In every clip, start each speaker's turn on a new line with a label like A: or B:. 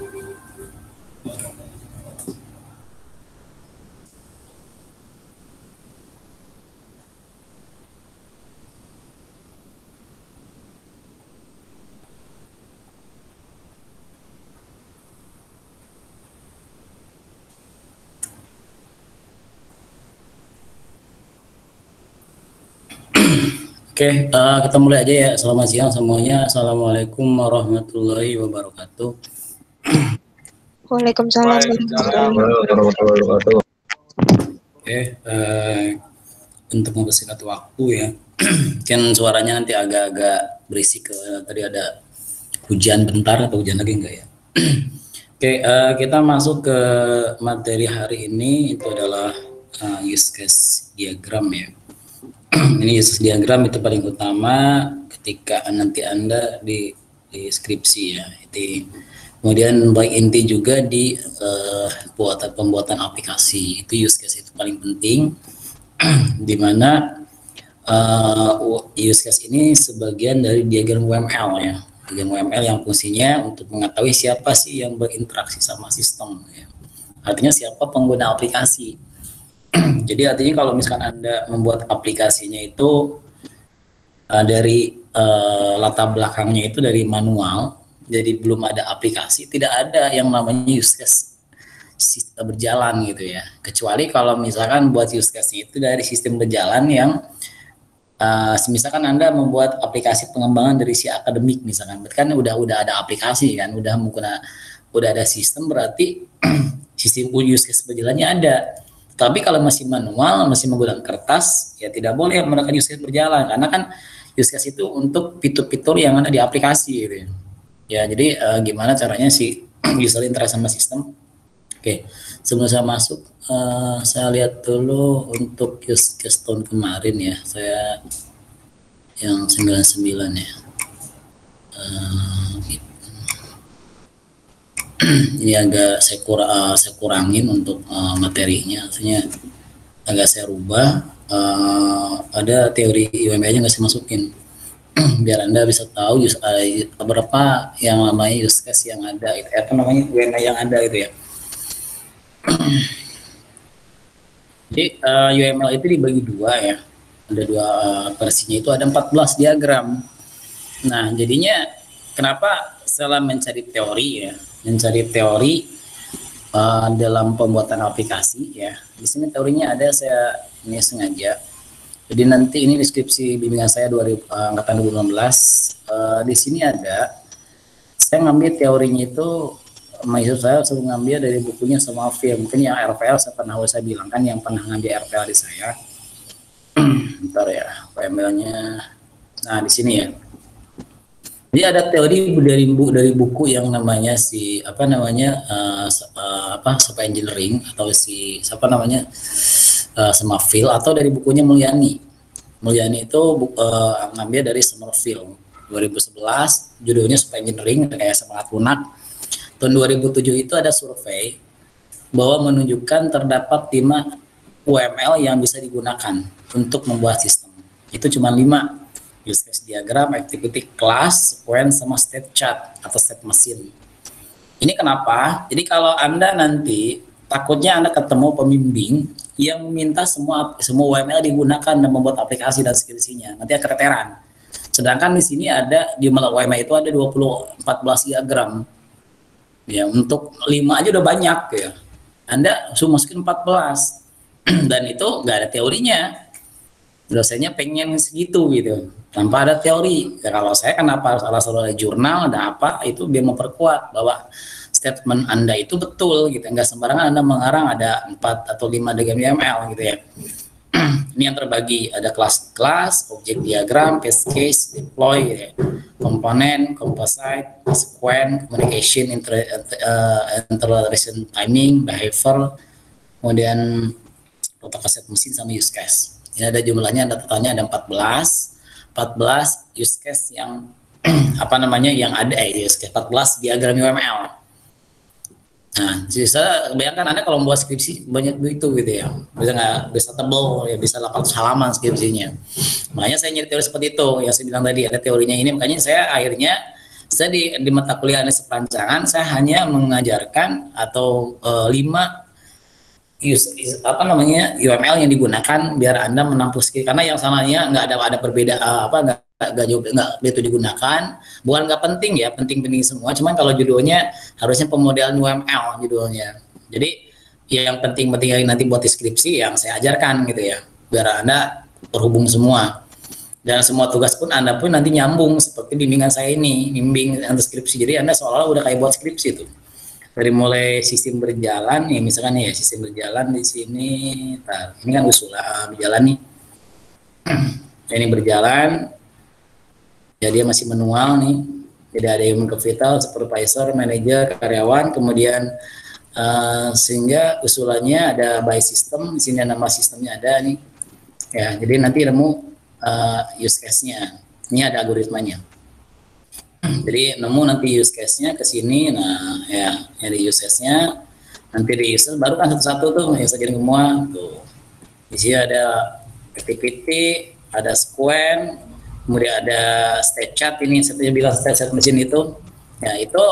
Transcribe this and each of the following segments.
A: Oke, kita mulai aja ya. Selamat siang semuanya. Assalamualaikum warahmatullahi wabarakatuh.
B: Waalaikumsalam
C: warahmatullahi wabarakatuh.
A: Oke, untuk mempersingkat waktu ya, kan suaranya nanti agak-agak berisik. Tadi ada hujan bentar atau hujan lagi enggak ya? Oke, kita masuk ke materi hari ini. Itu adalah use case diagram ya. Ini use case diagram itu paling utama ketika nanti Anda di skripsi ya. Kemudian baik inti juga di pembuatan aplikasi. Itu use case itu paling penting, di mana use case ini sebagian dari diagram UML ya. Diagram UML yang fungsinya untuk mengetahui siapa sih yang berinteraksi sama sistem ya. Artinya siapa pengguna aplikasi. Jadi artinya kalau misalkan Anda membuat aplikasinya itu dari latar belakangnya itu dari manual, jadi belum ada aplikasi, tidak ada yang namanya use case berjalan gitu ya. Kecuali kalau misalkan buat use case itu dari sistem berjalan yang misalkan Anda membuat aplikasi pengembangan dari si akademik misalkan, berarti kan udah ada aplikasi kan, udah ada sistem, berarti sistem use case berjalannya ada. Tapi kalau masih manual, masih menggunakan kertas, ya tidak boleh menggunakan use case berjalan, karena kan use case itu untuk fitur-fitur yang ada di aplikasi gitu ya. Ya, jadi gimana caranya si user interaksi sama sistem. Oke, sebelum saya masuk, saya lihat dulu untuk use case tahun kemarin ya, saya yang 99 ya. Gitu. Ini agak saya kurangin untuk materinya, artinya agak saya rubah. Ada teori UML-nya nggak saya masukin biar Anda bisa tahu berapa yang namanya use case yang ada, apa namanya UML yang ada itu ya. Jadi UML itu dibagi dua ya, ada dua versinya, itu ada 14 diagram. Nah jadinya kenapa setelah mencari teori dalam pembuatan aplikasi ya, di sini teorinya ada, saya ini sengaja. Jadi nanti ini deskripsi bimbingan saya angkatan 2016, di sini ada, saya ngambil teorinya itu, maksud saya selalu ngambil dari bukunya sama film, mungkin yang RPL saya bilang kan, yang pernah ngambil RPL di saya. Bentar ya, PML-nya. Nah di sini ya. Jadi ada teori dari buku yang namanya software engineering, atau sama Phil, atau dari bukunya Mulyani. Mulyani itu ngambil dari Summerfield 2011, judulnya software engineering, kayak semangat lunak. Tahun 2007 itu ada survei bahwa menunjukkan terdapat 5 UML yang bisa digunakan untuk membuat sistem. Itu cuma 5. Use case diagram, activity class, sequence, sama state chart atau state machine. Ini kenapa? Jadi kalau Anda nanti takutnya Anda ketemu pembimbing yang meminta semua UML digunakan dan membuat aplikasi dan skripsinya, nanti keteteran. Sedangkan di sini ada di UML itu ada 14 diagram. Ya, untuk 5 aja udah banyak ya. Anda suruh masukin 14 dan itu nggak ada teorinya. Dosennya pengen segitu gitu, tanpa ada teori. Ya, kalau saya kenapa harus ada jurnal, ada apa, itu biar memperkuat bahwa statement Anda itu betul gitu. Nggak sembarangan Anda mengarang ada 4 atau 5 diagram UML gitu ya. Ini yang terbagi, ada kelas, objek diagram, case, deploy, gitu ya. Komponen, composite, sequence, communication, interrelation timing, behavior, kemudian protokol set mesin sama use case. Ini ada jumlahnya, ada totalnya ada 14 use case yang yang ada use case 14 diagram UML. Nah, bisa bayangkan Anda kalau membuat skripsi banyak begitu gitu ya, bisa tebal ya, bisa 800 halaman skripsinya. Makanya saya nyari teori seperti itu, yang saya bilang tadi ada teorinya ini, makanya saya akhirnya Saya di mata kuliah analisis perancangan saya hanya mengajarkan atau 5 apa namanya UML yang digunakan biar Anda menampung skill, karena yang sananya nggak ada perbedaan apa nggak jauh nggak itu digunakan, bukan nggak penting ya, penting semua, cuman kalau judulnya harusnya pemodelan UML judulnya. Jadi yang penting nanti buat deskripsi yang saya ajarkan gitu ya, biar Anda terhubung semua, dan semua tugas pun Anda pun nanti nyambung seperti bimbingan saya ini, bimbing deskripsi. Jadi Anda seolah-olah udah kayak buat skripsi tuh. Dari mulai sistem berjalan nih, misalkan ya sistem berjalan di sini, ini kan usulan berjalan nih, ini berjalan, ya dia masih manual nih, jadi ada human capital, supervisor, manager, karyawan, kemudian sehingga usulannya ada by system, di sini nama sistemnya ada nih, ya jadi nanti nemu use case-nya, ini ada algoritmanya. Jadi nemu nanti use case-nya ke sini, nah ya di use case-nya nanti di user baru kan satu-satu tuh yang saya jadi semua tuh. Di sini ada activity, ada squen, kemudian ada state chart, ini saya bilang state chart mesin itu, ya itu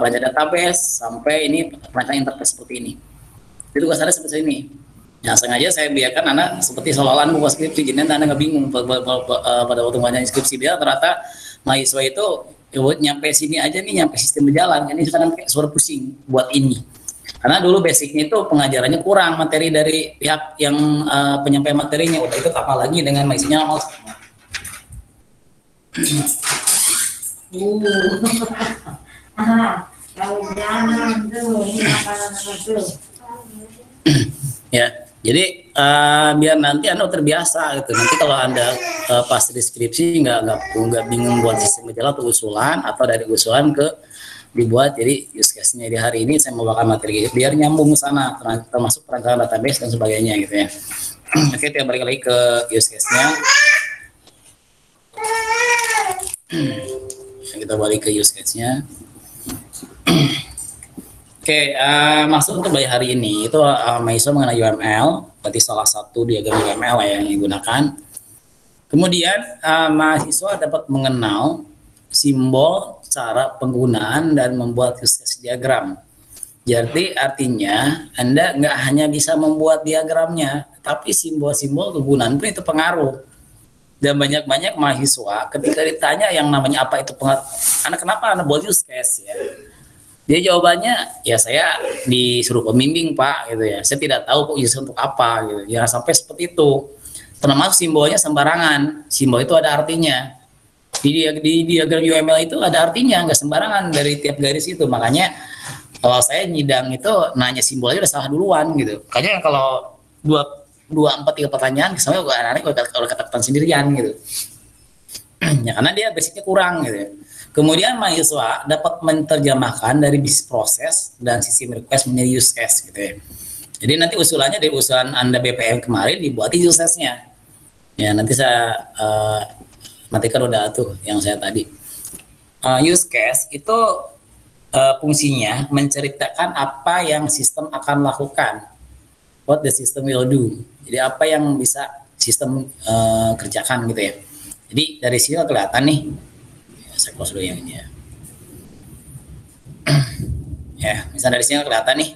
A: pelajaran database sampai ini perancang interface seperti ini. Itu tugas Anda seperti ini. Nah sengaja saya biarkan anak seperti seolah-olah buat skripsi, jadi Anda nggak bingung pada waktu banyak skripsi dia ternyata mahasiswa itu nyampe sini aja nih, nyampe sistem berjalan, ini sekarang kayak suara pusing buat ini. Karena dulu basicnya itu pengajarannya kurang, materi dari pihak yang penyampaian materinya, udah itu apalagi dengan mahasiswanya ya. Jadi biar nanti Anda terbiasa gitu. Nanti kalau Anda pas deskripsi nggak bingung buat sistem berjalan atau usulan, atau dari usulan ke dibuat jadi use case-nya. Di hari ini saya membawakan materi biar nyambung ke sana, termasuk perancangan database dan sebagainya gitu ya. Oke, kita balik lagi ke use case-nya. Kita balik ke use case-nya. Oke, maksud untuk belajar hari ini itu mahasiswa mengenai UML, berarti salah satu diagram UML yang digunakan. Kemudian mahasiswa dapat mengenal simbol, cara penggunaan, dan membuat use case diagram. Jadi artinya Anda nggak hanya bisa membuat diagramnya, tapi simbol-simbol kegunaan pun itu pengaruh. Dan banyak mahasiswa ketika ditanya yang namanya apa itu pengaruh, Anda kenapa Anda buat use case ya? Dia jawabannya, ya saya disuruh pembimbing Pak, gitu ya. Saya tidak tahu kok use untuk apa, gitu. Jangan sampai seperti itu. Termasuk simbolnya sembarangan. Simbol itu ada artinya. Di diagram UML itu ada artinya, nggak sembarangan dari tiap garis itu. Makanya kalau saya nyidang itu nanya simbolnya udah salah duluan, gitu. Kayaknya kalau 3 pertanyaan, kesannya anak-anak kalau kata-kata sendirian, gitu. Ya karena dia basicnya kurang, gitu ya. Kemudian mahasiswa dapat menerjemahkan dari bisnis proses dan sistem request menjadi use case gitu ya. Jadi nanti usulannya dari usulan Anda BPM kemarin dibuat use case-nya. Ya nanti saya nanti kan udah tuh yang saya tadi. Use case itu fungsinya menceritakan apa yang sistem akan lakukan. What the system will do. Jadi apa yang bisa sistem kerjakan gitu ya. Jadi dari sini kelihatan nih. Saya close dulu yang ini ya. Ya, misalnya dari sini kelihatan nih.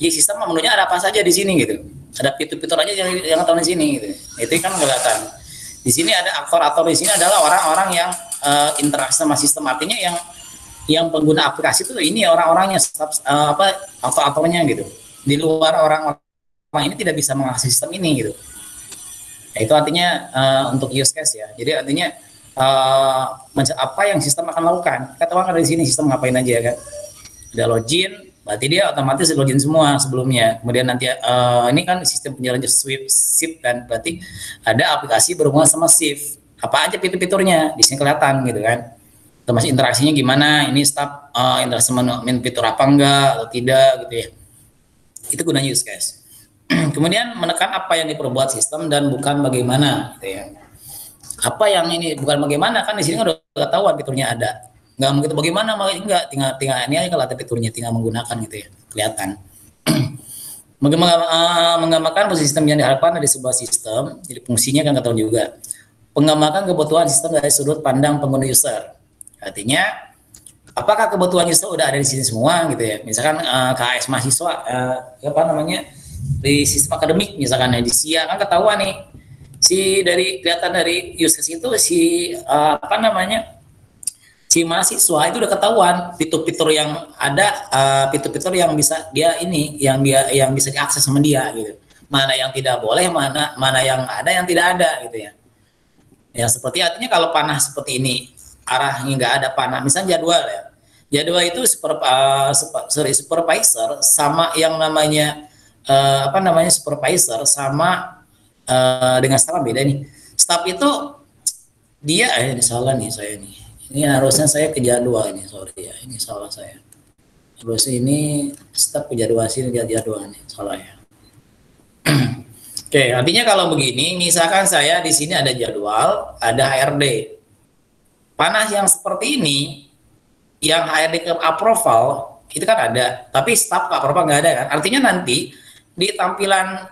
A: Jadi sistem menunya ada apa saja di sini gitu. Ada fitur-fitur aja yang tahu di sini gitu. Itu kan kelihatan. Di sini ada aktor-aktor, di sini adalah orang-orang yang interaksi sama sistem, artinya yang pengguna aplikasi itu ini orang-orangnya aktor-aktornya gitu. Di luar orang-orang ini tidak bisa mengakses sistem ini gitu. Ya, itu artinya untuk use case ya. Jadi artinya apa yang sistem akan lakukan. Kita tahu kan dari sini sistem ngapain aja kan. Ada login, berarti dia otomatis login semua sebelumnya. Kemudian nanti ini kan sistem penjalan shift kan, berarti ada aplikasi berhubungan sama shift. Apa aja fitur-fiturnya di sini kelihatan gitu kan. Termasuk interaksinya gimana, ini staf interaksi main fitur apa enggak atau tidak gitu ya. Itu gunanya use case. Kemudian menekan apa yang diperbuat sistem dan bukan bagaimana gitu ya. Apa yang ini bukan bagaimana, kan di sini kan udah ketahuan fiturnya ada, nggak begitu bagaimana, malah enggak, tinggal ini aja kalau ada fiturnya tinggal menggunakan gitu ya, kelihatan. Menggambarkan fungsi sistem yang diharapkan dari sebuah sistem, jadi fungsinya kan ketahuan juga. Menggambarkan kebutuhan sistem dari sudut pandang pengguna user, artinya apakah kebutuhan siswa udah ada di sini semua gitu ya. Misalkan KS mahasiswa apa namanya di sistem akademik misalkan di SIA kan ketahuan nih si dari kelihatan dari use case itu si apa namanya si mahasiswa itu udah ketahuan fitur-fitur yang ada fitur-fitur yang bisa dia ini yang bisa diakses sama dia gitu. Mana yang tidak boleh, mana yang ada yang tidak ada gitu ya. Ya seperti artinya kalau panah seperti ini arahnya nggak ada panah, misalnya jadwal ya. Jadwal itu supervisor sama yang namanya apa namanya supervisor sama dengan staff beda nih. Staff itu dia ini salah nih saya nih. Ini harusnya saya ke jadwal ini, sorry ya. Ini salah saya. Terus ini staff ke jadwal sini jadwal nih, salah ya. Oke, artinya kalau begini, misalkan saya di sini ada jadwal, ada HRD. Panah yang seperti ini, yang HRD ke approval, itu kan ada, tapi staff ke approval nggak ada kan. Artinya nanti di tampilan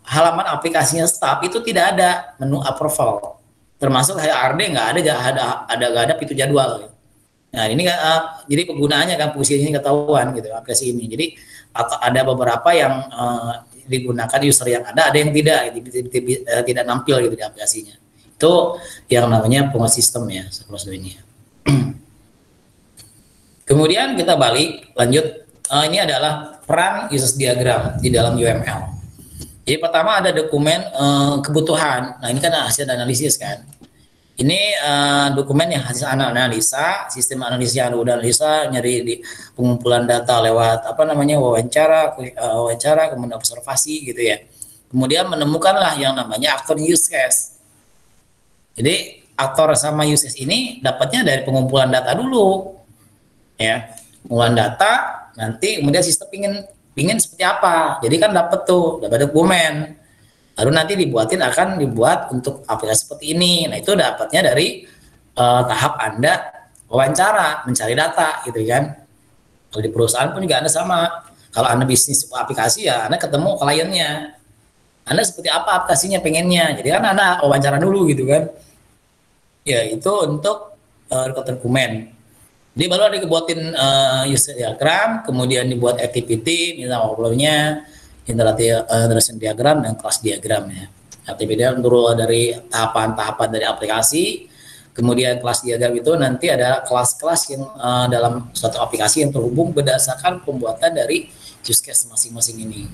A: halaman aplikasinya staff itu tidak ada menu approval. Termasuk HRD nggak ada pintu jadwal. Nah ini jadi penggunaannya kan fungsinya ketahuan gitu aplikasi ini. Jadi ada beberapa yang digunakan user yang ada yang tidak nampil gitu di aplikasinya. Itu yang namanya penguat sistem ya seperti ini. Kemudian kita balik lanjut ini adalah peran user diagram di dalam UML. Jadi pertama ada dokumen kebutuhan. Nah ini kan hasil analisis kan. Ini dokumen yang hasil analisa, sistem analisis yang udah analisa, nyari di pengumpulan data lewat apa namanya wawancara, kemudian observasi gitu ya. Kemudian menemukanlah yang namanya aktor use case. Jadi aktor sama use case ini dapatnya dari pengumpulan data dulu, ya. Pengumpulan data, nanti kemudian sistem pingin seperti apa. Jadi kan dapat dokumen. Lalu nanti akan dibuat untuk aplikasi seperti ini. Nah itu dapatnya dari tahap Anda wawancara, mencari data gitu kan. Kalau di perusahaan pun juga Anda sama. Kalau Anda bisnis aplikasi ya Anda ketemu kliennya. Anda seperti apa aplikasinya pengennya. Jadi kan Anda wawancara dulu gitu kan. Ya itu untuk rekod dokumen. Jadi baru ada dibuatin user diagram, kemudian dibuat activity, misalnya workflow-nya, interaction diagram dan kelas diagram ya. Activity turun dari tahapan-tahapan dari aplikasi, kemudian kelas diagram itu nanti ada kelas-kelas yang dalam suatu aplikasi yang terhubung berdasarkan pembuatan dari use case masing-masing ini.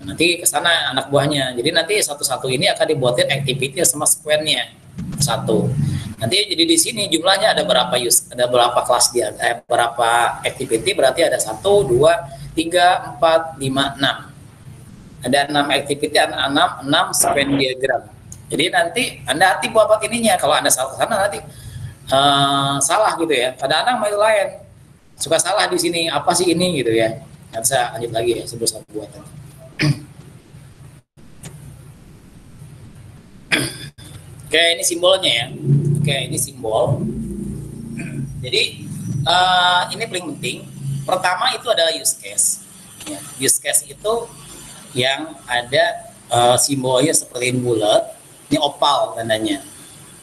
A: Nanti ke sana anak buahnya. Jadi nanti satu-satu ini akan dibuatin activity sama square-nya satu. Nanti jadi di sini jumlahnya ada berapa berapa kelas dia, berapa activity berarti ada 1, 2, 3, 4, 5, 6. Ada 6 activity, 6 sequence diagram. Jadi nanti Anda hati buat ininya. Kalau Anda salah ke sana nanti salah gitu ya. Pada anak main lain suka salah di sini apa sih ini gitu ya. Nanti saya lanjut lagi ya sebelum saya buatan. Oke, ini simbolnya ya. Oke, ini simbol. Jadi ini paling penting. Pertama itu adalah use case. Ya, use case itu yang ada simbolnya seperti bulat. Ini opal tandanya.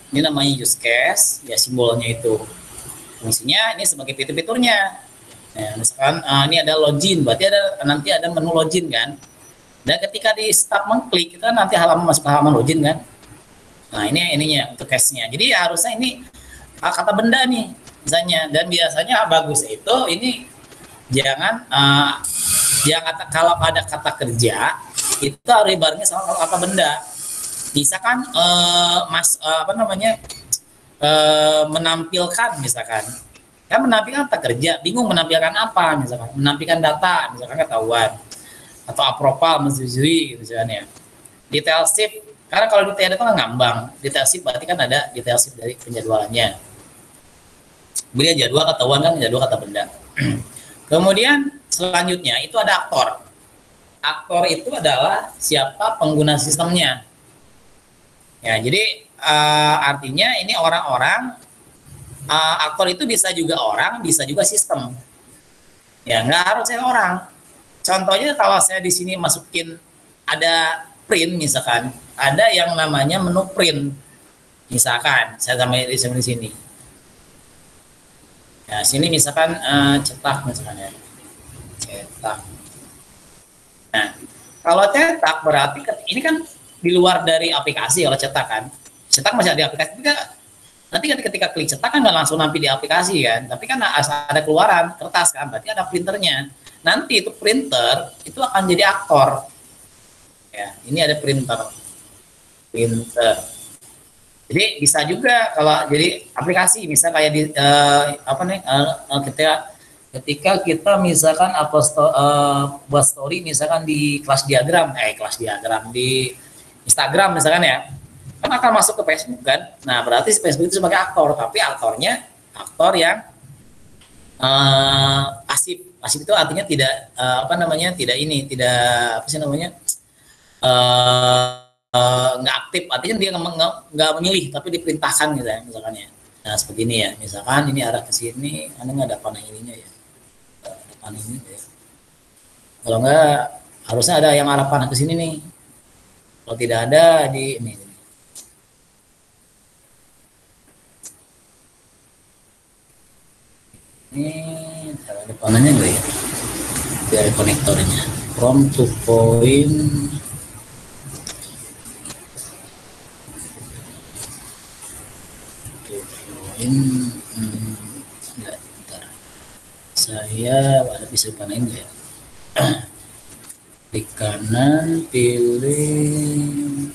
A: Ini namanya use case. Ya simbolnya itu. Fungsinya ini sebagai fitur-fiturnya. Nah, misalkan ini ada login, berarti nanti ada menu login kan. Dan ketika di start mengklik itu nanti masuk ke halaman login kan. Nah ini ininya untuk case-nya. Jadi harusnya ini kata benda nih misalnya. Dan biasanya bagus itu ini jangan kalau ada kata kerja itu harus ibaratnya sama kata benda. Misalkan menampilkan misalkan. Kan menampilkan kata kerja, bingung menampilkan apa misalkan. Menampilkan data misalkan ketahuan. Atau approval menyetujui misalnya. Detail sheet, karena kalau detail itu kan ngambang. Detail sheet berarti kan ada detail sheet dari penjadwalannya. Kemudian jadwal ketahuan kan jadwal kata benda. Kemudian selanjutnya itu ada aktor. Aktor itu adalah siapa pengguna sistemnya. Ya, jadi artinya ini orang-orang aktor itu bisa juga orang, bisa juga sistem. Ya, nggak harus orang. Contohnya kalau saya di sini masukin ada print misalkan, ada yang namanya menu print. Misalkan saya sampai di sini. Ya, Ya, sini misalkan cetak misalkan ya. Cetak. Nah, kalau cetak berarti ini kan di luar dari aplikasi kalau cetak kan. Cetak masih ada di aplikasi. Nanti ketika klik cetak kan nggak langsung nampil di aplikasi kan. Tapi kan ada keluaran kertas kan. Berarti ada printernya. Nanti itu printer itu akan jadi aktor. Ya, ini ada printer. Jadi bisa juga kalau jadi aplikasi misal kayak di ketika kita misalkan buat story misalkan di kelas diagram di Instagram misalkan ya, kan akan masuk ke Facebook kan. Nah, berarti Facebook itu sebagai aktor, tapi aktornya aktor yang pasif. Pasif itu artinya tidak nggak aktif, artinya dia nggak memilih tapi diperintahkan gitu ya misalkan ya. Nah seperti ini ya, misalkan ini arah ke sini, anda nggak ada panah ininya ya, ada panah ini ya. Kalau nggak harusnya ada yang arah panah ke sini nih. Kalau tidak ada di ini. Ini ada panahnya nggak ya? Dari konektornya. From to point. Enggak, bentar. Saya bisa panain ya. Klik kanan, pilih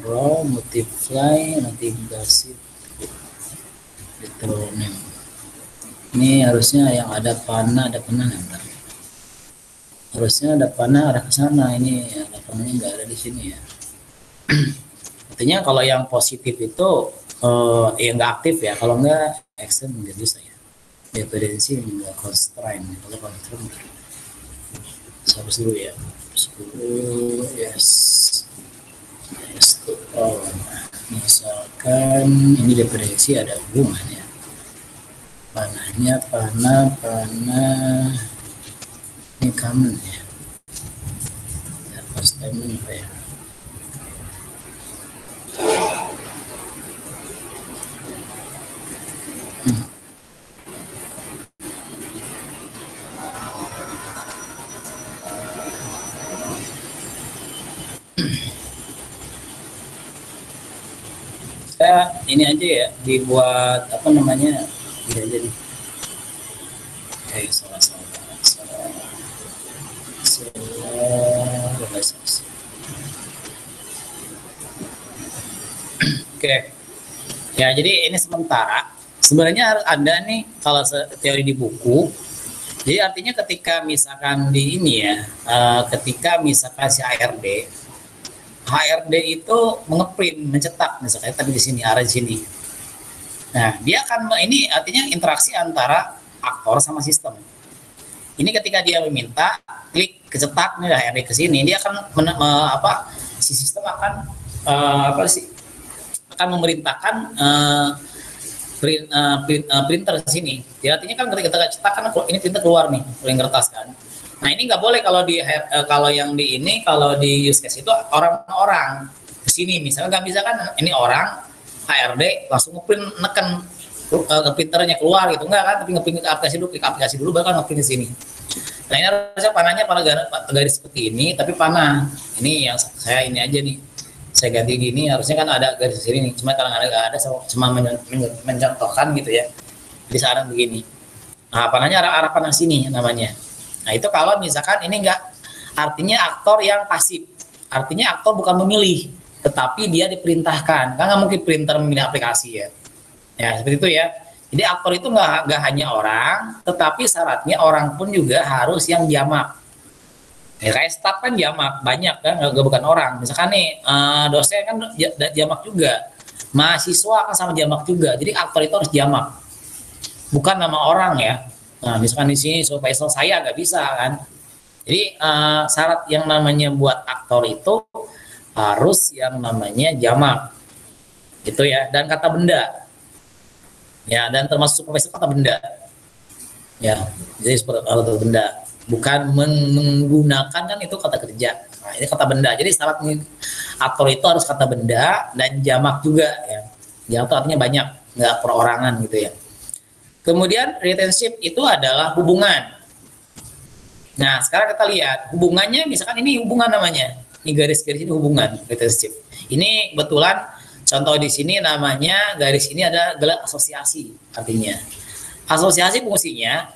A: raw, multiply, nanti kasih retronym. Ini harusnya yang ada panah, bentar. Harusnya ada panah arah ke sana. Ini ada panahnya nggak ada di sini ya. Artinya kalau yang positif itu yang nggak aktif ya, kalau nggak extend nggak bisa ya. Dependensi nggak constraint. Kalau constraint hapus dulu ya. Hapus dulu, yes to all. Misalkan ini dependensi ada hubungannya. Panahnya panah ini common ya. Constraint apa ya? Saya ini aja ya, dibuat apa namanya, ini aja nih. Oke, salah. Oke, ya jadi ini sementara. Sebenarnya harus ada nih kalau teori di buku. Jadi artinya ketika misalkan di ini ya, ketika misalkan si HRD itu mengeprint, mencetak misalnya tadi di sini, arah di sini. Nah, dia akan ini artinya interaksi antara aktor sama sistem. Ini ketika dia meminta klik kecetak nih HRD ke sini, dia akan si sistem akan akan memerintahkan printer ke sini. Ya, artinya kan ketika kita cetak kan ini printer keluar nih, yang kertas kan. Nah ini nggak boleh kalau di use case itu orang-orang ke sini misalnya nggak bisa kan, ini orang HRD langsung ngeprint neken ke printernya keluar gitu, enggak kan, tapi ngeprint ke aplikasi dulu baru kan ngeprint di sini. Nah ini harusnya panahnya garis seperti ini, tapi panah ini yang saya ini aja nih, saya ganti gini, harusnya kan ada garis di sini nih, cuma kalau nggak ada cuma mencontohkan gitu ya, jadi sekarang begini. Nah panahnya arah panah sini namanya. Nah itu kalau misalkan ini enggak, artinya aktor yang pasif, artinya aktor bukan memilih, tetapi dia diperintahkan. Kan nggak mungkin printer memilih aplikasi ya, ya seperti itu ya. Jadi aktor itu nggak hanya orang, tetapi syaratnya orang pun juga harus yang jamak. Ya, kayak staff kan jamak, banyak kan, nggak bukan orang. Misalkan nih dosen kan jamak juga, mahasiswa kan sama jamak juga. Jadi aktor itu harus jamak, bukan nama orang ya. Nah, misalkan di sini supaya saya nggak bisa kan. Jadi syarat yang namanya buat aktor itu harus yang namanya jamak, gitu ya. Dan kata benda, ya. Dan termasuk supervisor kata benda, ya. Jadi seperti kata benda, bukan menggunakan kan itu kata kerja. Nah, ini kata benda. Jadi syarat aktor itu harus kata benda dan jamak juga, ya. Yang itu artinya banyak, nggak perorangan gitu ya. Kemudian relationship itu adalah hubungan. Nah, sekarang kita lihat hubungannya, misalkan ini hubungan namanya. Ini garis-garis ini hubungan, relationship. Ini kebetulan contoh di sini namanya garis ini adalah asosiasi artinya. Asosiasi fungsinya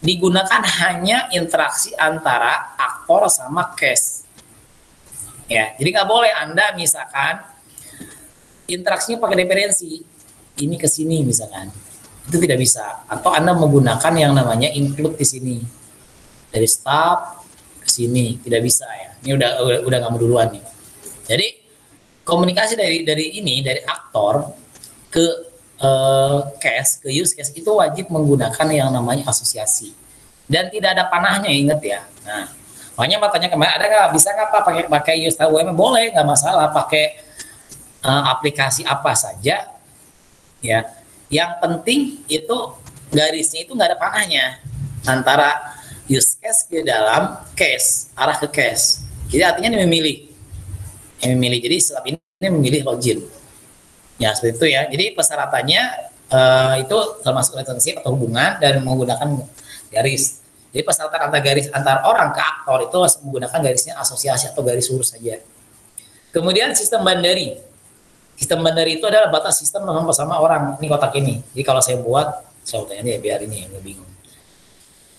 A: digunakan hanya interaksi antara aktor sama case. Ya, jadi nggak boleh Anda misalkan interaksinya pakai referensi. Ini ke sini misalkan. Itu tidak bisa. Atau Anda menggunakan yang namanya include di sini. Dari start ke sini tidak bisa ya. Ini udah nggak mau duluan nih. Jadi komunikasi dari aktor ke case, ke use case itu wajib menggunakan yang namanya asosiasi. Dan tidak ada panahnya, ingat ya. Nah, makanya bertanya kemarin, ada nggak, bisa nggak Pak pakai use UML? Boleh, nggak masalah. Pakai aplikasi apa saja, ya. Yang penting itu garisnya itu nggak ada panahnya antara use case ke dalam case, arah ke case. Jadi artinya ini memilih. Jadi setelah ini memilih login. Ya seperti itu ya. Jadi persyaratannya itu termasuk relationship atau hubungan dan menggunakan garis. Jadi persyaratan antar orang ke aktor itu menggunakan garisnya asosiasi atau garis lurus saja. Kemudian sistem bandari. Sistem bandari itu adalah batas sistem bersama orang. Ini kotak ini. Jadi kalau saya buat, saya tanya ya biar ini yang bingung.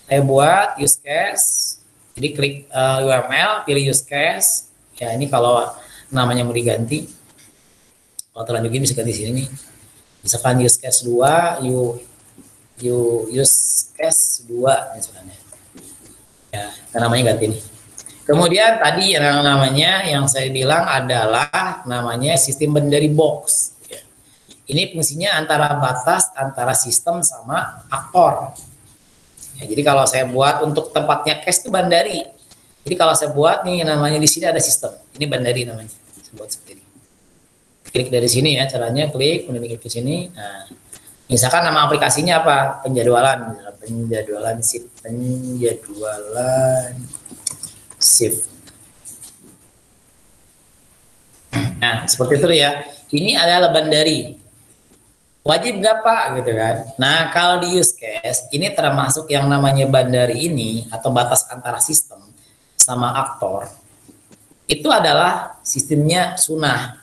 A: Saya buat use case, jadi klik UML, pilih use case. Ya ini kalau namanya mau diganti, kalau terlanjur gini bisa ganti sini nih. Misalkan use case 2, use case 2 misalnya. Ya, namanya ganti nih. Kemudian tadi yang namanya yang saya bilang adalah namanya sistem bandari box. Ya. Ini fungsinya antara batas antara sistem sama aktor. Ya, jadi kalau saya buat untuk tempatnya case itu bandari. Jadi kalau saya buat nih namanya di sini ada sistem. Ini bandari namanya. Saya buat seperti ini. Klik dari sini ya caranya, klik kemudian klik ke sini. Nah, misalkan nama aplikasinya apa? Penjadwalan shift. Nah, seperti itu ya. Ini adalah bandari. Wajib nggak Pak gitu kan. Nah kalau di use case ini termasuk yang namanya bandari ini atau batas antara sistem sama aktor itu adalah sistemnya sunnah,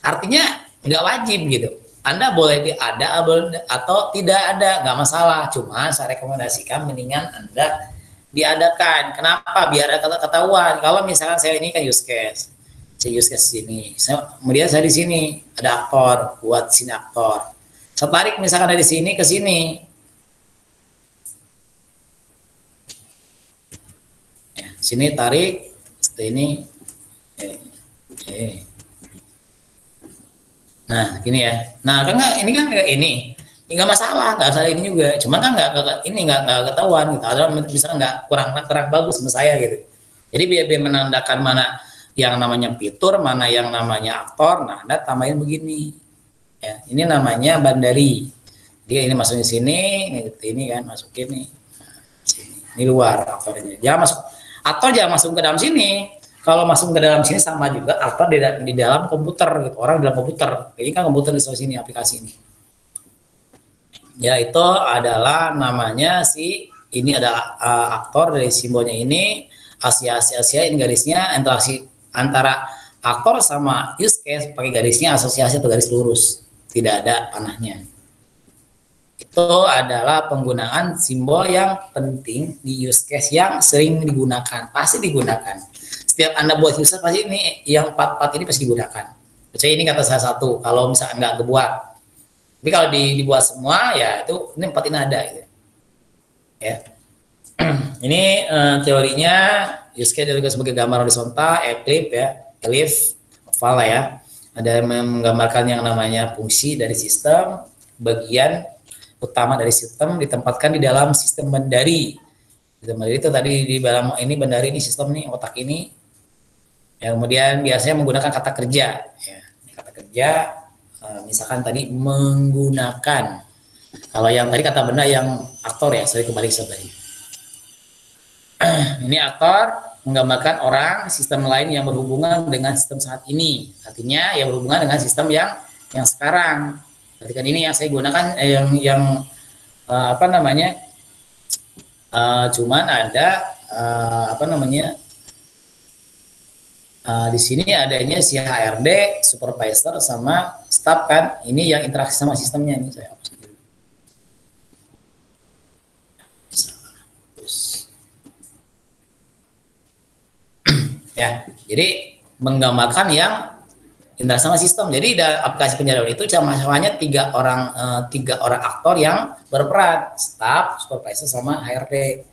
A: artinya nggak wajib gitu. Anda boleh ada atau tidak ada, nggak masalah, cuma saya rekomendasikan mendingan Anda diadakan. Kenapa? Biar ada ketahuan. Kalau misalkan saya ini kan use case, saya use case sini, kemudian saya di sini ada aktor, buat sini aktor. Saya tarik misalkan dari sini ke sini. Ya, sini tarik, seperti ini. Nah, gini ya. Nah, kan ini kan kayak ini. Ini nggak masalah, nggak salah ini juga. Cuma kan nggak ketahuan gitu. Ada misalkan nggak kurang bagus sama saya gitu. Jadi biar menandakan mana yang namanya fitur, mana yang namanya aktor. Nah, Anda tambahin begini. Ya, ini namanya bandari. Dia ini masukin sini, ini kan masukin nih. Sini. Ini luar aktornya. Jangan masuk ke dalam sini. Kalau masuk ke dalam sini sama juga aktor di dalam komputer gitu. Orang di dalam komputer. Ini kan komputer di sini aplikasi ini. Ya itu adalah namanya ini ada aktor dari simbolnya ini asosiasi ini garisnya interaksi antara aktor sama use case pakai garisnya asosiasi atau garis lurus. Tidak ada panahnya. Itu adalah penggunaan simbol yang penting di use case yang sering digunakan, pasti digunakan. Setiap Anda buat user pasti ini yang 4 ini pasti digunakan. Percaya ini kata salah satu. Kalau misalnya nggak kebuat, tapi kalau dibuat semua ya itu ini 4 ini ada. Gitu. Ya. Ini teorinya use case juga sebagai gambar horizontal, ellipse, oval ya. Ada yang menggambarkan yang namanya fungsi dari sistem, bagian utama dari sistem ditempatkan di dalam sistem bandari. Sistem bandari itu tadi di dalam ini bandari ini sistem nih otak ini. Ya, kemudian biasanya menggunakan kata kerja. Ya, kata kerja misalkan tadi menggunakan. Kalau yang tadi kata benda yang aktor ya, saya kembali tadi. Ini aktor menggambarkan orang, sistem lain yang berhubungan dengan sistem saat ini. Artinya yang berhubungan dengan sistem yang yang sekarang. Berarti kan ini yang saya gunakan yang apa namanya? Cuman ada apa namanya? Di sini adanya si HRD, supervisor sama staff kan. Ini yang interaksi sama sistemnya nih saya hapus dulu. Ya, jadi menggambarkan yang interaksi sama sistem. Jadi dalam aplikasi penjadwalan itu hanya tiga orang aktor yang berperan, staff, supervisor sama HRD.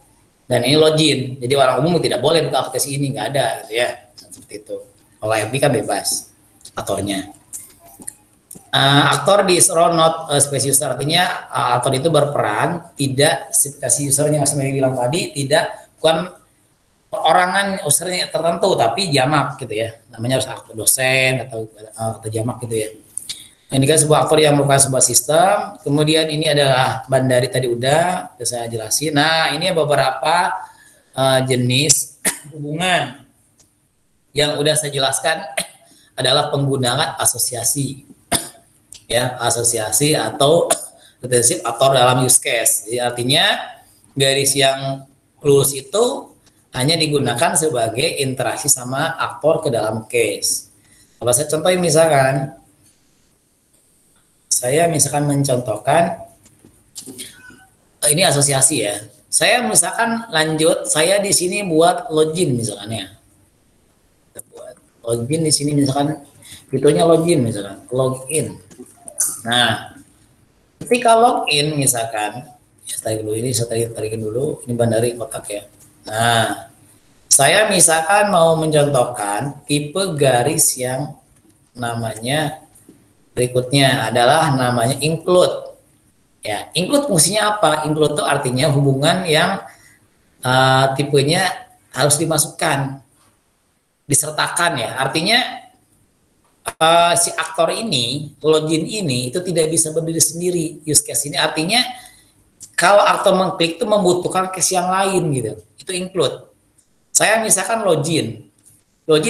A: Dan ini login. Jadi orang umum tidak boleh buka aplikasi ini, nggak ada gitu ya. Seperti itu. Kalau HRD kan bebas aktornya. Aktor di role not space user, artinya aktor itu berperan tidak spesifikasi usernya, yang saya bilang tadi, bukan perorangan usernya tertentu, tapi jamak gitu ya. Namanya harus aktor dosen atau jamak gitu ya. Ini kan sebuah aktor yang merupakan sebuah sistem. Kemudian ini adalah bandari tadi udah saya jelasin. Nah, ini beberapa jenis hubungan yang udah saya jelaskan adalah penggunaan asosiasi. Ya, asosiasi atau relationship aktor dalam use case. Jadi artinya garis yang close itu hanya digunakan sebagai interaksi sama aktor ke dalam case. Kalau saya contohin misalkan, saya misalkan mencontohkan, ini asosiasi ya. Saya misalkan lanjut, saya di sini buat login misalkan ya. Buat login di sini misalkan, fiturnya login misalkan, login. Nah, ketika login misalkan, ya tarik dulu ini, saya tarikin dulu, ini bandari kotak ya. Nah, saya misalkan mau mencontohkan tipe garis yang namanya berikutnya adalah namanya include. Ya, include fungsinya apa? Include itu artinya hubungan yang tipenya harus dimasukkan, disertakan ya. Artinya si aktor ini, login ini itu tidak bisa berdiri sendiri. Use case ini artinya kalau aktor mengklik itu membutuhkan case yang lain gitu. Itu include. Saya misalkan login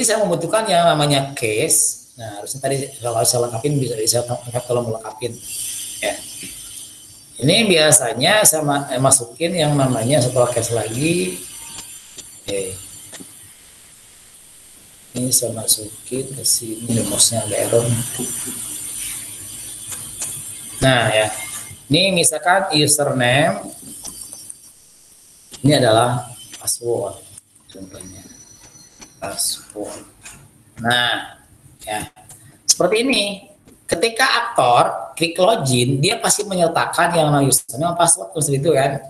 A: saya membutuhkan yang namanya case. Nah, harusnya tadi kalau saya lengkapin bisa lengkap kalau mau lengkapin. Ya. Ini biasanya saya masukin yang namanya setelah case lagi. Oke. Ini saya masukin ke sini, mouse-nya ada error. Nah, ya. Ini misalkan username. Ini adalah password. Contohnya. Password. Nah, ya, seperti ini. Ketika aktor klik login, dia pasti menyertakan yang namanya username password terus itu kan.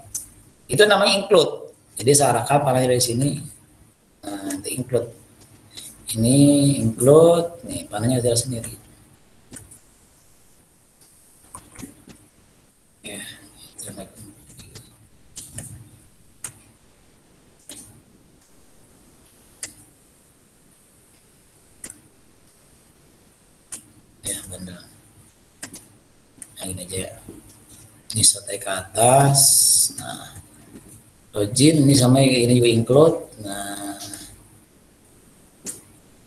A: Itu namanya include. Jadi saya arahkan panahnya dari sini. Nah, nanti include. Ini include, nih panahnya ada sendiri. Ya, ya benar. Nah, ini aja ya. Ini saya ke atas. Nah, login ini sama ini juga include. Nah,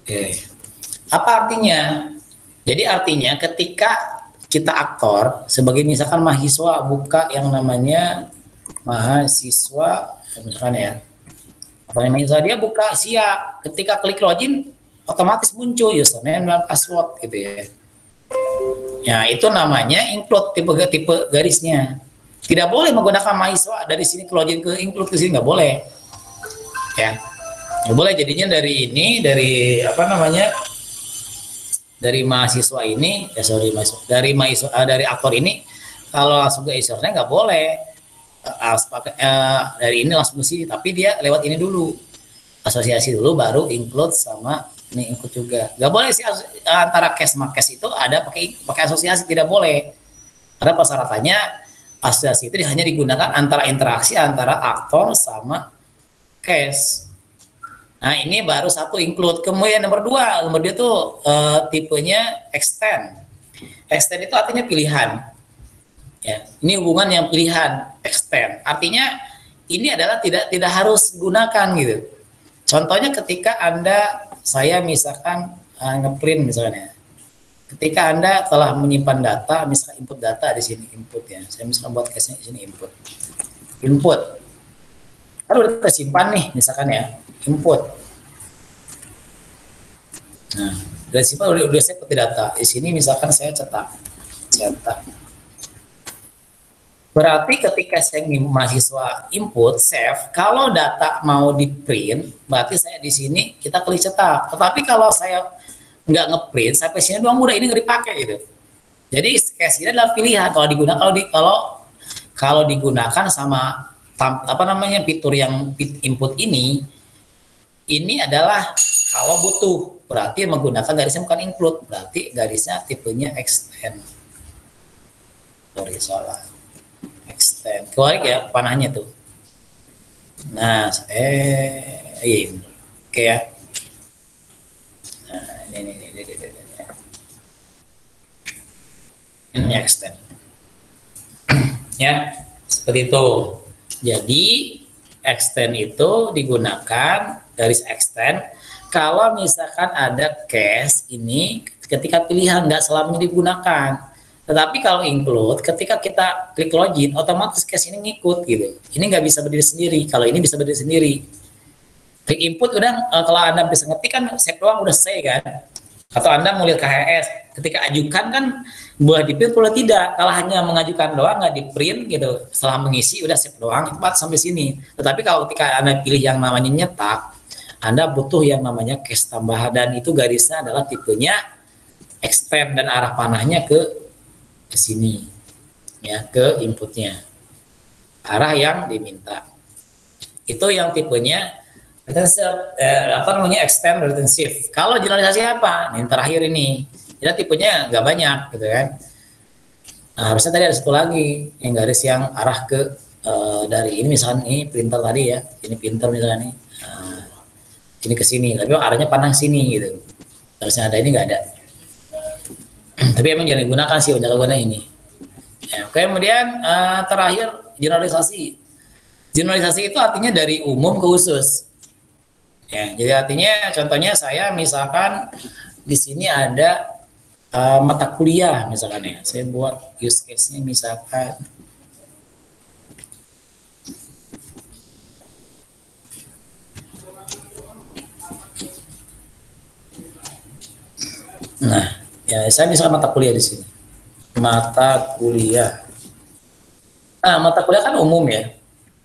A: oke. Apa artinya? Jadi artinya ketika kita aktor sebagai misalkan mahasiswa buka yang namanya mahasiswa misalkan ya. Apa namanya? Dia buka siap. Ketika klik login otomatis muncul username dan password gitu ya. Ya, itu namanya include tipe garisnya. Tidak boleh menggunakan mahasiswa dari sini ke login ke include ke sini, nggak boleh. Ya, nggak boleh. Jadinya dari ini, dari apa namanya, dari mahasiswa ini, ya sorry mahasiswa, dari aktor ini, kalau langsung ke username nggak boleh. Dari ini langsung ke sini, tapi dia lewat ini dulu, asosiasi dulu, baru include sama ini include juga. Nggak boleh sih antara case sama case itu ada pakai asosiasi, tidak boleh. Karena persyaratannya asosiasi itu hanya digunakan antara interaksi antara aktor sama case. Nah, ini baru satu include. Kemudian nomor dua itu tipenya extend. Extend itu artinya pilihan. Ya, ini hubungan yang pilihan, extend. Artinya ini adalah tidak harus gunakan gitu. Contohnya ketika saya misalkan ngeprint misalnya. ketika Anda telah menyimpan data, misalkan input data di sini input ya. Saya misalkan buat case-nya di sini input. Input. Kan udah tersimpan nih misalkan ya, input. Nah, dari simpan udah saya petik data. Di sini misalkan saya cetak. Berarti ketika saya mahasiswa input, save, kalau data mau di print, berarti saya di sini kita klik cetak. Tetapi kalau saya nggak ngeprint sampai sini doang udah ini nggak dipakai gitu. Jadi case ini adalah pilihan kalau digunakan kalau digunakan sama fitur yang input ini adalah kalau butuh, berarti menggunakan garisnya bukan include, berarti garisnya tipenya extend. Sorry, salah. Extend. Keluar ya panahnya tuh. Nah, iya. Oke ya. Nah, ini extend. Ya, seperti itu. Jadi extend itu digunakan garis extend kalau misalkan ada case ini ketika pilihan nggak selamanya digunakan. Tetapi kalau include ketika kita klik login otomatis case ini ngikut gitu. Ini nggak bisa berdiri sendiri. Kalau ini bisa berdiri sendiri. Klik input udah kalau Anda bisa ngetik kan save doang udah selesai kan. Atau Anda mau lihat KHS, ketika ajukan kan boleh di print boleh tidak. Kalau hanya mengajukan doang nggak di print gitu, setelah mengisi udah save doang itu sampai sini. Tetapi kalau ketika Anda pilih yang namanya nyetak, Anda butuh yang namanya case tambahan dan itu garisnya adalah tipenya extend dan arah panahnya ke sini ya, ke inputnya. Arah yang diminta. Itu yang tipenya extend retensive. Kalau generalisasi apa? Yang terakhir ini. Jadi tipenya nggak banyak gitu kan. Nah, harusnya tadi ada satu lagi yang garis yang arah ke dari ini misalnya ini printer tadi ya. Ini printer misalnya nih. Ini ke sini, tapi arahnya panah sini gitu. Harusnya ada ini nggak ada. Tapi emang jangan digunakan sih, jangan gunakan ini. Ya, kemudian terakhir generalisasi. Generalisasi itu artinya dari umum ke khusus. Ya, jadi artinya contohnya saya misalkan di sini ada mata kuliah misalkan ya. Saya buat use case-nya misalkan nah, ya saya misalkan mata kuliah di sini. Mata kuliah. Nah, mata kuliah kan umum ya.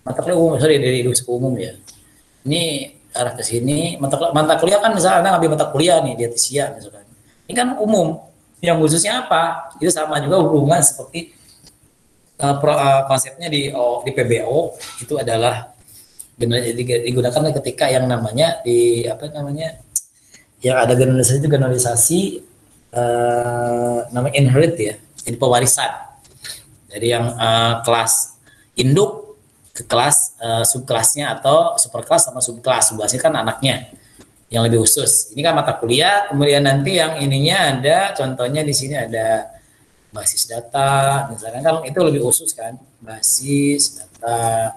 A: Mata kuliah umum, sorry dari umum ya. Ini arah ke sini mata kuliah kan misalnya Anda ngambil mata kuliah nih di Atisia misalkan ini kan umum yang khususnya apa itu sama juga hubungan seperti konsepnya di PBO itu adalah digunakan ketika yang namanya yang ada generalisasi namanya inherit ya, jadi pewarisan dari yang kelas induk ke kelas subkelasnya atau superkelas sama subkelas. Subkelasnya kan anaknya yang lebih khusus. Ini kan mata kuliah. Kemudian nanti yang ininya ada contohnya di sini ada basis data. Misalkan kan itu lebih khusus kan, basis data.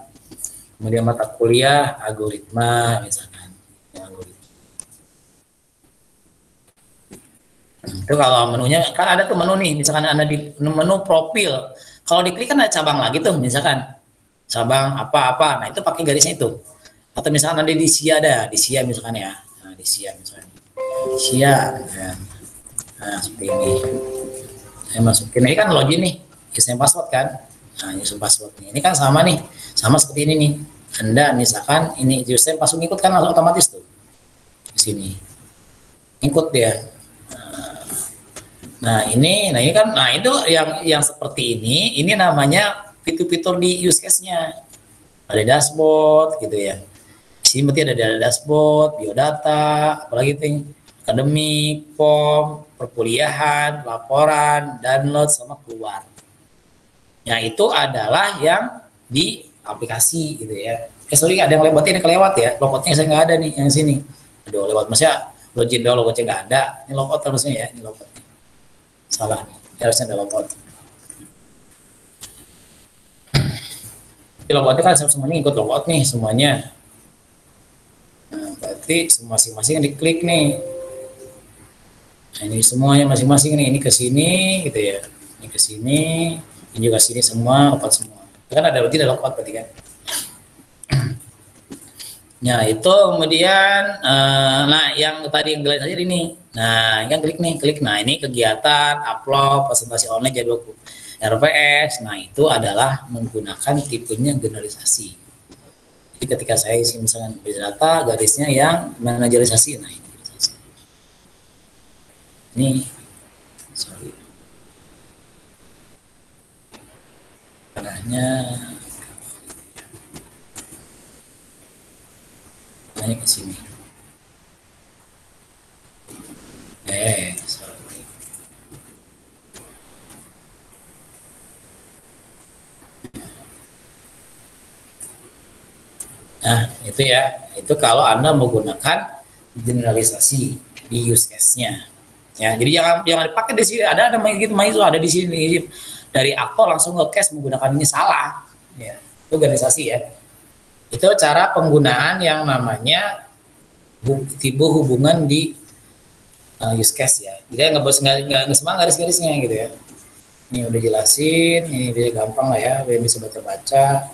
A: Kemudian mata kuliah algoritma misalkan. Itu kalau menunya kan ada tuh menu nih. Misalkan Anda di menu profil. Kalau diklik kan ada cabang lagi tuh misalkan. Cabang apa-apa, nah itu pakai garisnya itu. Atau misalkan ada di SIA misalkan ya, nah, di SIA misalkan, SIA, ya. Nah seperti ini. Saya masukin, ini kan login nih, username password kan, nah username password ini kan sama nih, sama seperti ini nih. Anda misalkan ini username password ikut kan langsung otomatis tuh, di sini, ikut dia. Nah ini kan, nah itu yang seperti ini namanya fitur-fitur di use case-nya. Ada dashboard gitu ya. Di sini berarti ada dashboard, biodata, apalagi itu akademik, form, perkuliahan, laporan, download sama keluar. Yang itu adalah yang di aplikasi gitu ya. Sorry ada yang lewat ini kelewat ya. Logotnya saya nggak ada nih yang sini. Aduh lewat maksudnya login dulu logotnya nggak ada. Ini logot harusnya ya, ini logot. Salah nih. Harusnya ada logot. Logotnya kan semuanya ikut logot nih semuanya. Nah, berarti masing-masing yang diklik nih. Nah, ini semuanya masing-masing nih, ini ke sini gitu ya. Ini ke sini, ini juga sini semua, opat semua. Kan ada berarti ada lockout berarti kan. Nah, itu kemudian nah yang tadi yang dilihat aja ini. Nah, yang klik nih, klik. Nah, ini kegiatan upload presentasi online jadwal RPS. Nah, itu adalah menggunakan tipenya generalisasi. Jadi ketika saya isi misalkan data, garisnya yang manajerisasi. Nah, ini sorry. Tengahnya ke sini. Sorry. Nah, itu ya. Itu kalau Anda menggunakan generalisasi di use case-nya. Ya, jadi jangan dipakai di sini. Ada gitu mahasiswa ada di sini. Dari aktor langsung ke case menggunakan ini salah. Ya, itu generalisasi ya. Itu cara penggunaan yang namanya tipe hubungan di use case ya. Jadi nggak semua garis-garisnya gitu ya. Ini udah jelasin, ini udah gampang lah ya, biar bisa baca-baca.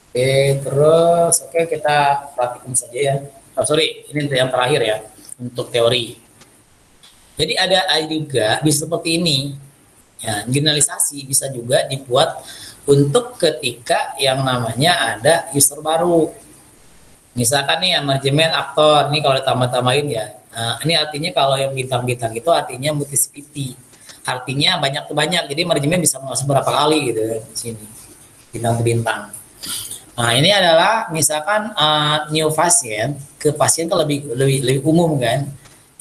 A: Oke, terus kita praktikum saja ya. Oh, sorry, ini yang terakhir ya untuk teori. Jadi ada juga bisa seperti ini. Ya, generalisasi bisa juga dibuat untuk ketika yang namanya ada user baru. Misalkan nih manajemen aktor, ini kalau ditambah-tambahin ya. Nah, ini artinya kalau yang bintang-bintang itu artinya multiplicity. Artinya banyak. Jadi manajemen bisa masuk berapa kali gitu ya, di sini. Bintang-bintang. Nah, ini adalah misalkan new pasien ke pasien ke lebih umum kan.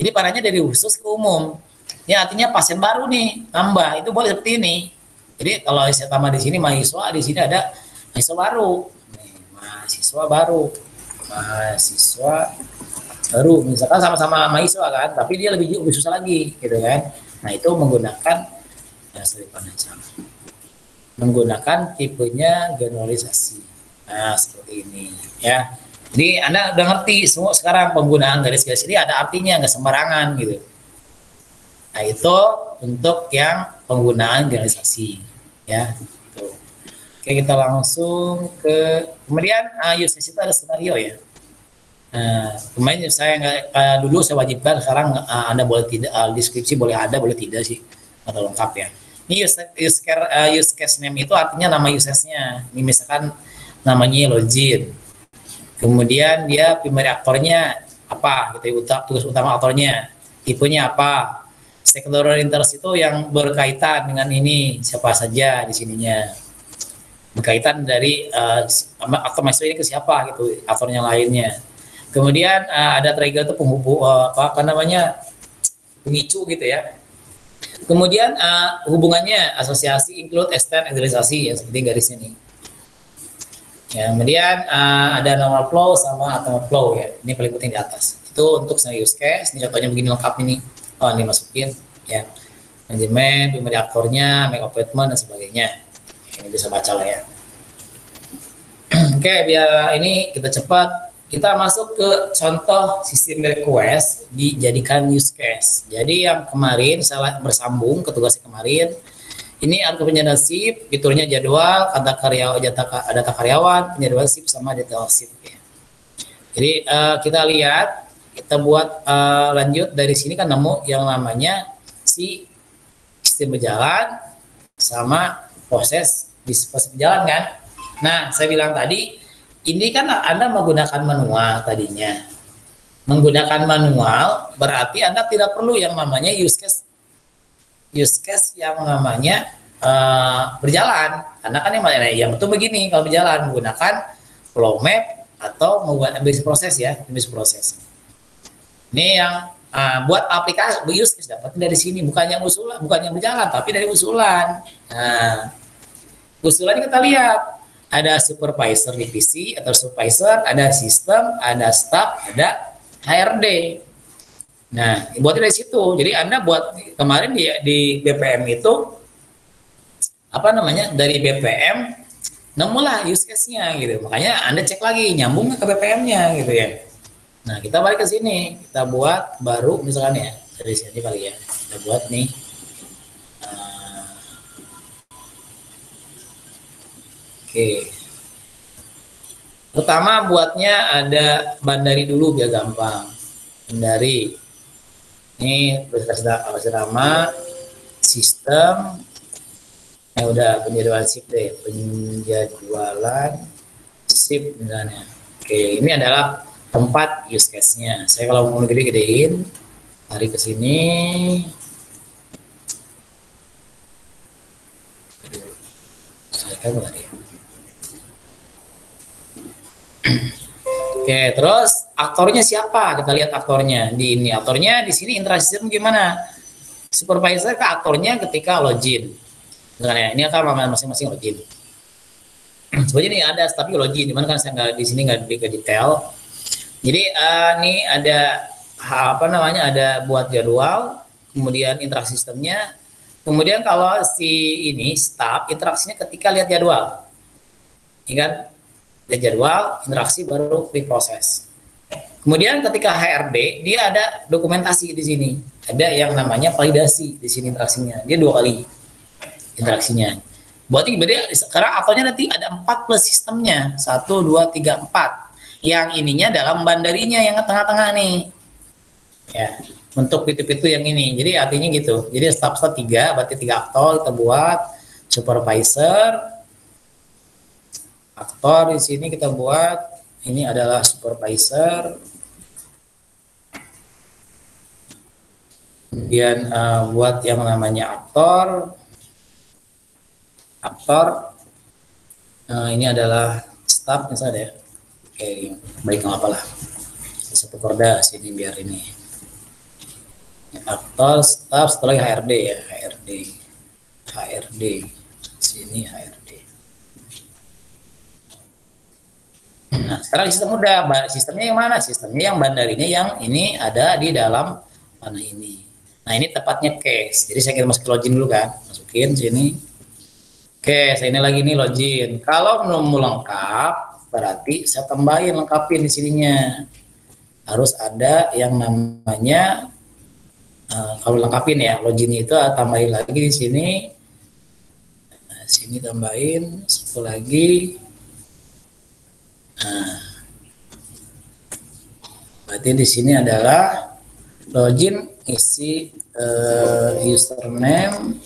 A: Jadi parahnya dari khusus ke umum. Ini artinya pasien baru nih, tambah. Itu boleh seperti ini. Jadi kalau saya tambah di sini mahasiswa, di sini ada mahasiswa baru. Mahasiswa baru. Misalkan sama-sama mahasiswa kan, tapi dia lebih susah lagi gitu kan. Nah, itu menggunakan menggunakan tipenya generalisasi. Nah, seperti ini ya. Jadi Anda udah ngerti semua sekarang penggunaan garis-garis ini ada artinya, nggak sembarangan gitu. Nah, itu untuk yang penggunaan generalisasi ya. Gitu. Oke, kita langsung ke kemudian use case itu ada skenario ya. Nah, kemarin saya dulu saya wajibkan, sekarang Anda boleh tidak, deskripsi boleh ada, boleh tidak sih, atau lengkap ya. Ini use case name itu artinya nama use case-nya. Ini misalkan namanya login. Kemudian dia primary aktornya apa, gitu, tugas utama aktornya, tipenya apa, stakeholder interest itu yang berkaitan dengan ini siapa saja di sininya, berkaitan dari aktor master ini ke siapa gitu, aktornya lainnya. Kemudian ada trigger itu penghubung apa namanya pemicu gitu ya. Kemudian hubungannya asosiasi, include, extend, generalisasi ya seperti garisnya nih. Ya, kemudian ada normal flow sama atomic flow ya. Ini paling penting di atas. Itu untuk use case. Ini contohnya begini lengkap ini. Oh, ini masukin ya. Manajemen, primary aktornya, make appointment dan sebagainya. Ini bisa baca lah ya. Oke, biar ini kita cepat. Kita masuk ke contoh sistem request dijadikan use case. Jadi yang kemarin saya bersambung ke tugas kemarin. Ini argumennya nasib, fiturnya jadwal, data karyawan, penjadwalan shift sama detail shift. Ya. Jadi kita lihat, kita buat lanjut dari sini kan nemu yang namanya si sistem berjalan sama proses berjalan kan. Nah, saya bilang tadi ini kan Anda menggunakan manual tadinya. Menggunakan manual berarti Anda tidak perlu yang namanya use case yang namanya berjalan. Karena kan yang betul begini, kalau berjalan menggunakan flow map atau membuat business proses ya, business proses. Ini yang buat aplikasi use case dapat dari sini, bukan yang usulan, bukan yang berjalan, tapi dari usulan. Nah, usulan kita lihat ada supervisor divisi atau supervisor, ada sistem, ada staff, ada HRD. Nah, buatnya dari situ. Jadi Anda buat kemarin di BPM itu apa namanya, dari BPM nemulah use case-nya gitu. Makanya Anda cek lagi nyambung ke BPM-nya gitu ya. Nah, kita balik ke sini, kita buat baru misalkan ya, dari sini kali ya, kita buat nih. Oke. Pertama buatnya ada bandari dulu biar gampang. Bandari. Ini kasih nama sistem. Ya udah penjadwalan sip deh, penjadwalan sip misalnya. Oke, ini adalah tempat use case-nya. Saya kalau mau gede-gedein, tarik ke sini. Saya kan tadi. Oke, terus aktornya siapa? Kita lihat aktornya di ini. Aktornya di sini intrasistem gimana? Supervisor ke aktornya ketika login. Misalnya ini akan masing-masing login. Sebenarnya ini ada tapi login, cuman kan saya nggak di sini nggak ke detail. Jadi ini ada apa namanya? Ada buat jadwal, kemudian interaksi sistemnya. Kemudian kalau si ini start interaksinya ketika lihat jadwal, ya kan? Lihat jadwal, interaksi baru diproses. Kemudian ketika HRD dia ada dokumentasi di sini, ada yang namanya validasi di sini interaksinya, dia 2 kali interaksinya. Berarti sekarang akalnya nanti ada 4 plus sistemnya, 1, 2, 3, 4. Yang ininya dalam bandarinya yang tengah-tengah nih, ya. Untuk pintu-pintu yang ini, jadi artinya gitu. Jadi step-step 3, berarti 3 aktor kita buat. Supervisor, aktor di sini kita buat. Ini adalah supervisor. Kemudian buat yang namanya aktor. Ini adalah staff misalnya ya. Oke, baik nggak apa-apa lah. Satu korda sini biar ini. Aktor, staff, setelah HRD ya, HRD, sini HRD. Nah, sekarang sistem udah, sistemnya yang mana? Sistemnya yang bandarinya yang ini ada di dalam mana ini. Nah, ini tepatnya case. Jadi saya kira masuk login dulu kan, masukin sini. Oke, saya ini lagi nih login. Kalau belum lengkap, berarti saya tambahin lengkapin di sininya. Harus ada yang namanya kalau lengkapin ya, login itu tambahin lagi di sini. Nah, sini tambahin satu lagi. Nah, berarti di sini adalah login isi username.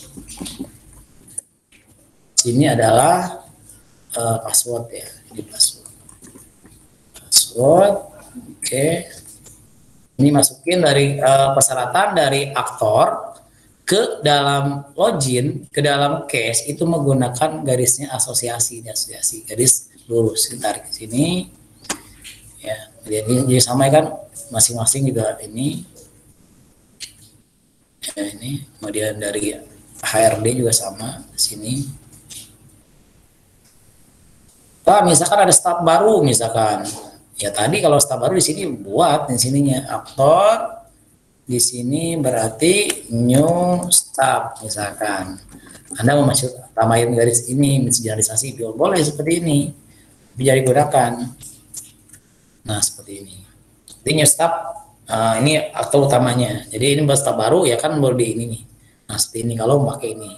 A: Sini adalah password ya, di password. Oke. Ini masukin dari persyaratan dari aktor ke dalam login, ke dalam case itu menggunakan garisnya asosiasi, garis lurus. Kita tarik ke sini. Ya, jadi sama kan masing-masing juga ini. Ya, ini kemudian dari HRD juga sama di sini. Misalkan ada staf baru misalkan. Ya tadi kalau staf baru di sini buat di sininya aktor, di sini berarti new staf misalkan. Anda mau masuk tambahin garis ini mensignalisasi boleh seperti ini, bisa digunakan. Nah seperti ini. Ini new staf, ini aktor utamanya. Jadi ini buat staf baru ya kan baru di ini nih. Nah seperti ini kalau pakai ini.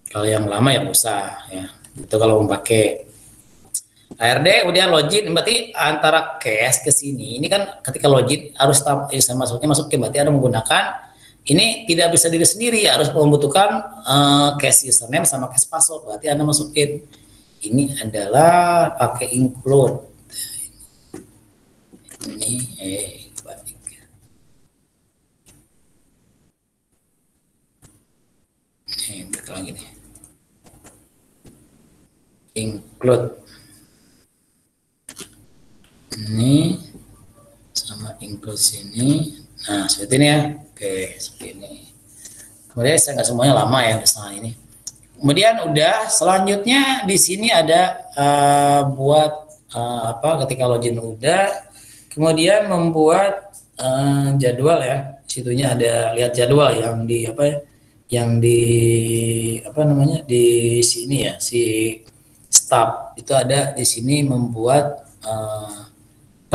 A: Kalau yang lama ya usah ya. Itu kalau memakai HRD udah login, berarti antara case ke sini. Ini kan ketika login harus masukin berarti ada menggunakan ini tidak bisa diri sendiri, harus membutuhkan case username sama case password. Berarti Anda masukin ini adalah pakai include. Ini balik. Ini betul lagi nih. Include ini sama include sini. Nah seperti ini ya. Oke seperti ini. Kemudian saya nggak semuanya lama ya setengah ini. Kemudian udah selanjutnya di sini ada buat ketika login udah. Kemudian membuat jadwal ya. Situnya ada lihat jadwal yang di di sini ya si staff itu ada di sini membuat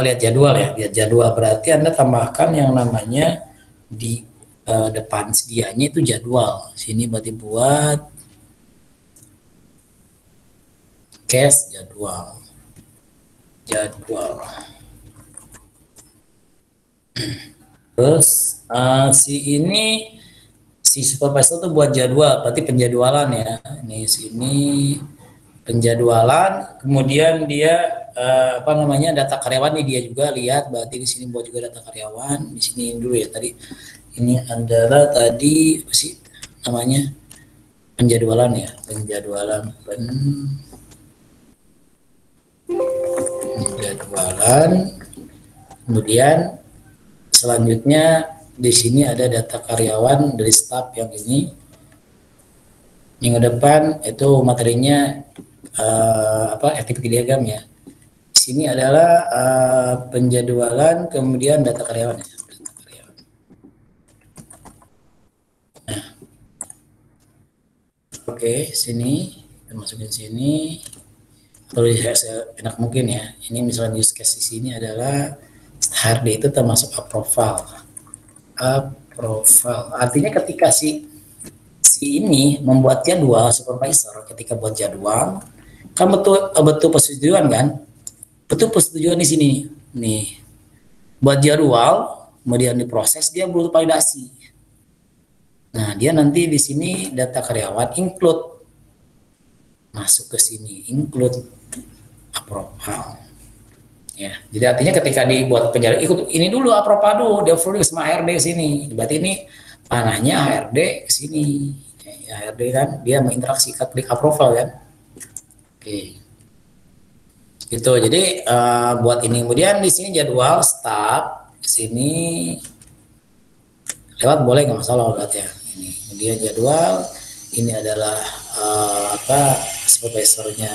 A: lihat jadwal ya, lihat jadwal berarti Anda tambahkan yang namanya di depan sedianya itu jadwal. Sini berarti buat case jadwal. Terus si supervisor tuh buat jadwal, berarti penjadwalan ya. Ini sini penjadwalan, kemudian dia apa namanya data karyawan nih dia juga lihat, berarti di sini buat juga data karyawan. Di sini dulu ya tadi. Ini adalah tadi apa sih namanya penjadwalan ya, penjadwalan. Kemudian selanjutnya di sini ada data karyawan dari staff yang ini. Minggu depan itu materinya activity diagram ya. Di sini adalah penjadwalan, kemudian data karyawan ya. Nah, oke, sini kita masukin sini. Kalau enak mungkin ya. Ini misalnya use case di sini adalah HRD itu termasuk approval. Artinya ketika si ini membuat jadwal supervisor, ketika buat jadwal kan betul persetujuan kan, betul persetujuan di sini nih buat jadwal, kemudian diproses dia butuh validasi. Nah dia nanti di sini data karyawan include masuk ke sini, include approval ya. Jadi artinya ketika dibuat penjadwalan ikut ini dulu approval dulu, dia full sama HRD sini, berarti ini panahnya HRD ke sini. HRD kan dia menginteraksi klik approval kan. Oke. Gitu. Jadi buat ini kemudian di sini jadwal start di sini lewat boleh nggak masalah lewat ya. Ini kemudian jadwal ini adalah supervisornya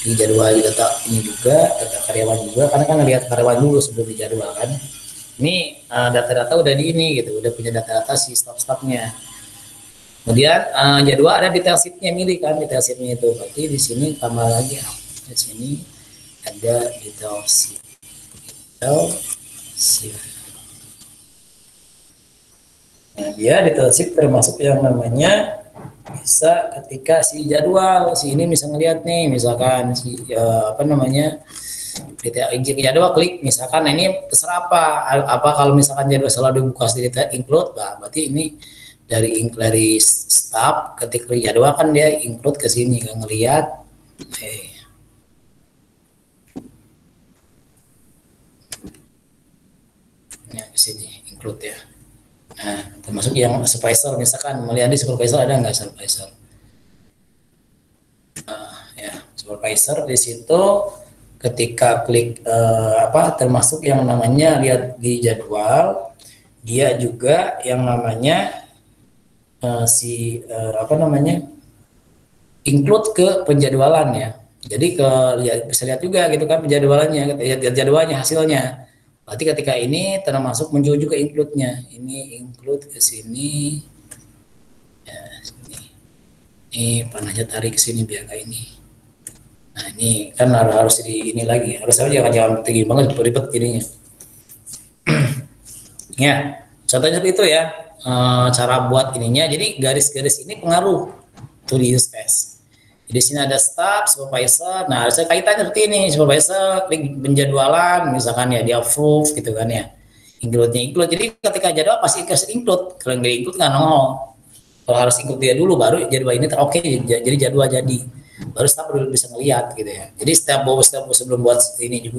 A: di jadwal data ini juga data karyawan juga karena kan lihat karyawan dulu sebelum di jadwal kan. Ini data-data udah di ini gitu, udah punya data-data si staff-staffnya. Kemudian jadwal ada detail sheet-nya milih kan, detail sheet-nya itu. Berarti di sini tambah lagi di sini ada detail sheet. Nah, dia detail sheet termasuk yang namanya bisa ketika si jadwal si ini bisa ngeliat nih misalkan si detail jadwal klik misalkan nah ini terserah apa kalau misalkan jadwal selalu dibuka di detail include berarti ini dari staff ketika jadwal kan dia include ke sini kan ngelihat ke sini include ya. Nah, termasuk yang supervisor misalkan melihat di supervisor ada nggak supervisor? Ya, supervisor di situ ketika klik termasuk yang namanya lihat di jadwal, dia juga yang namanya include ke penjadwalan ya. Jadi bisa lihat juga gitu kan penjadwalannya, jadwalnya hasilnya. Berarti ketika ini termasuk muncul juga include-nya. Ini include ke sini. Ya, sini. Ini panahnya tarik ke sini biar kayak ini. Nah, ini kan harus di ini lagi. Harus jangan tinggi banget ribet jadinya. Ya, contohnya seperti itu ya. Cara buat ininya. Jadi garis-garis ini pengaruh to the use case. Di sini ada staff, supervisor. Nah, harusnya kaitannya seperti ini. Supervisor klik penjadwalan, misalkan ya dia approve gitu kan ya. Include-nya include. Jadi ketika jadwal pasti include. Kalau nggak include nggak nongol. Kalau harus include dia dulu baru jadwal ini oke. Jadi jadwal jadi. Baru staff baru bisa ngelihat gitu ya. Jadi setiap sebelum buat ini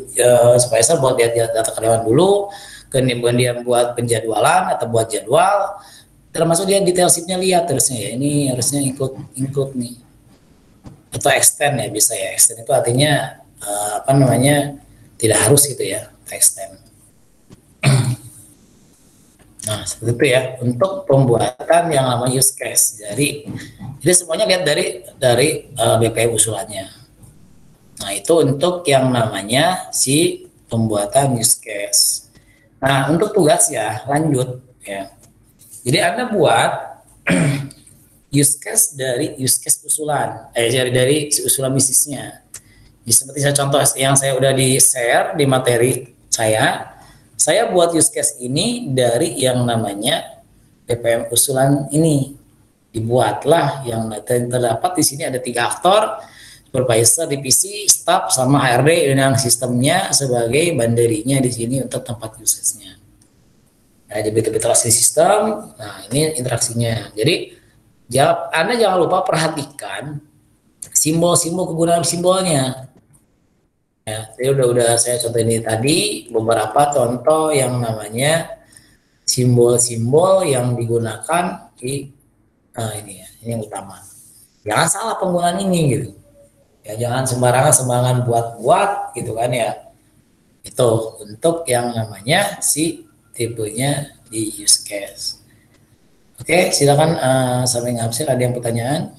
A: supervisor buat lihat data karyawan dulu. Kemudian dia buat penjadwalan atau buat jadwal. Termasuk dia detail sheet-nya lihat terusnya ya. Ini harusnya include nih. Atau extend ya bisa ya, extend itu artinya tidak harus gitu ya extend. Nah seperti itu ya untuk pembuatan yang namanya use case. Jadi semuanya lihat dari BPM usulannya. Nah itu untuk yang namanya si pembuatan use case. Nah untuk tugas ya lanjut ya. Jadi Anda buat use case dari use case usulan, dari usulan bisnisnya. Jadi seperti saya contoh yang saya udah di share di materi saya buat use case ini dari yang namanya BPM usulan ini. Dibuatlah yang terdapat di sini ada 3 aktor, supervisor, divisi, staff, sama HRD yang sistemnya sebagai banderinya di sini untuk tempat usage-nya. Nah, jadi betul-betul sistem. Nah, ini interaksinya. Jadi Anda jangan lupa perhatikan simbol-simbol, kegunaan simbolnya. Ya, jadi udah saya contoh ini tadi beberapa contoh yang namanya simbol-simbol yang digunakan di ini ya, ini yang utama. Jangan salah penggunaan ini gitu. Ya jangan sembarangan buat-buat gitu kan ya. Itu untuk yang namanya si tipenya di use case. Oke, silakan sampai ngabsen ada yang pertanyaan?